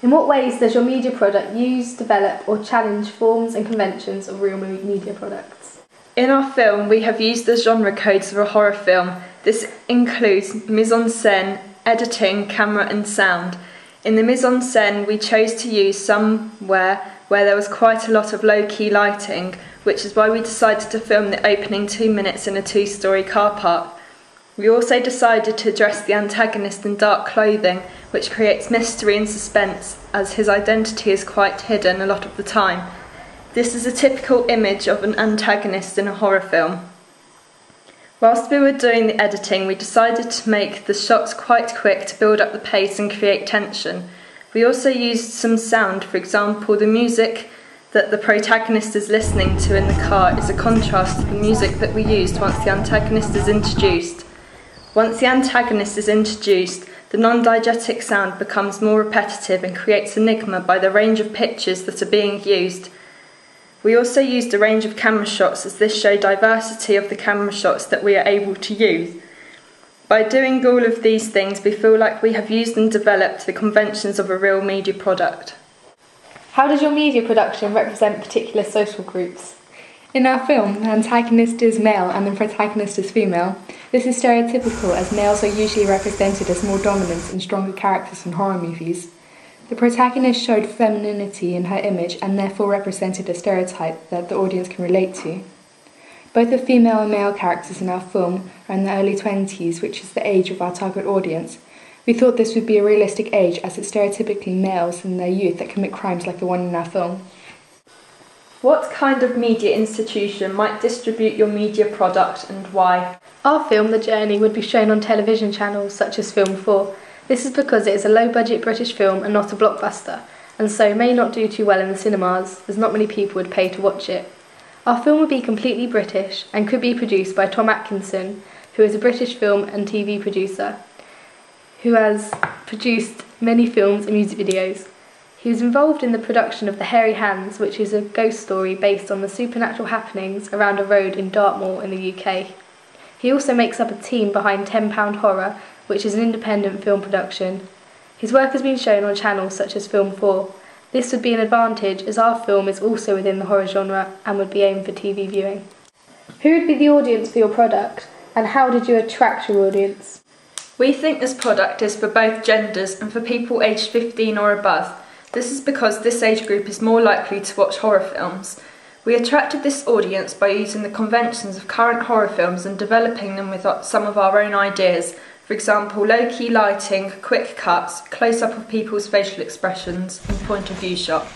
In what ways does your media product use, develop or challenge forms and conventions of real media products? In our film, we have used the genre codes of a horror film. This includes mise-en-scène, editing, camera and sound. In the mise-en-scène, we chose to use somewhere where there was quite a lot of low-key lighting, which is why we decided to film the opening 2 minutes in a 2-storey car park. We also decided to dress the antagonist in dark clothing, which creates mystery and suspense, as his identity is quite hidden a lot of the time. This is a typical image of an antagonist in a horror film. Whilst we were doing the editing, we decided to make the shots quite quick to build up the pace and create tension. We also used some sound. For example, the music that the protagonist is listening to in the car is a contrast to the music that we used once the antagonist is introduced. Once the antagonist is introduced, the non-diegetic sound becomes more repetitive and creates enigma by the range of pitches that are being used. We also used a range of camera shots, as this showed diversity of the camera shots that we are able to use. By doing all of these things, we feel like we have used and developed the conventions of a real media product. How does your media production represent particular social groups? In our film, the antagonist is male and the protagonist is female. This is stereotypical, as males are usually represented as more dominant and stronger characters in horror movies. The protagonist showed femininity in her image and therefore represented a stereotype that the audience can relate to. Both the female and male characters in our film are in their early 20s, which is the age of our target audience. We thought this would be a realistic age, as it's stereotypically males in their youth that commit crimes like the one in our film. What kind of media institution might distribute your media product and why? Our film, The Journey, would be shown on television channels such as Film 4. This is because it is a low-budget British film and not a blockbuster, and so may not do too well in the cinemas, as not many people would pay to watch it. Our film would be completely British and could be produced by Tom Atkinson, who is a British film and TV producer, who has produced many films and music videos. He was involved in the production of The Hairy Hands, which is a ghost story based on the supernatural happenings around a road in Dartmoor in the UK. He also makes up a team behind £10 Horror, which is an independent film production. His work has been shown on channels such as Film 4. This would be an advantage, as our film is also within the horror genre and would be aimed for TV viewing. Who would be the audience for your product, and how did you attract your audience? We think this product is for both genders and for people aged 15 or above. This is because this age group is more likely to watch horror films. We attracted this audience by using the conventions of current horror films and developing them with some of our own ideas. For example, low-key lighting, quick cuts, close-up of people's facial expressions and point-of-view shot.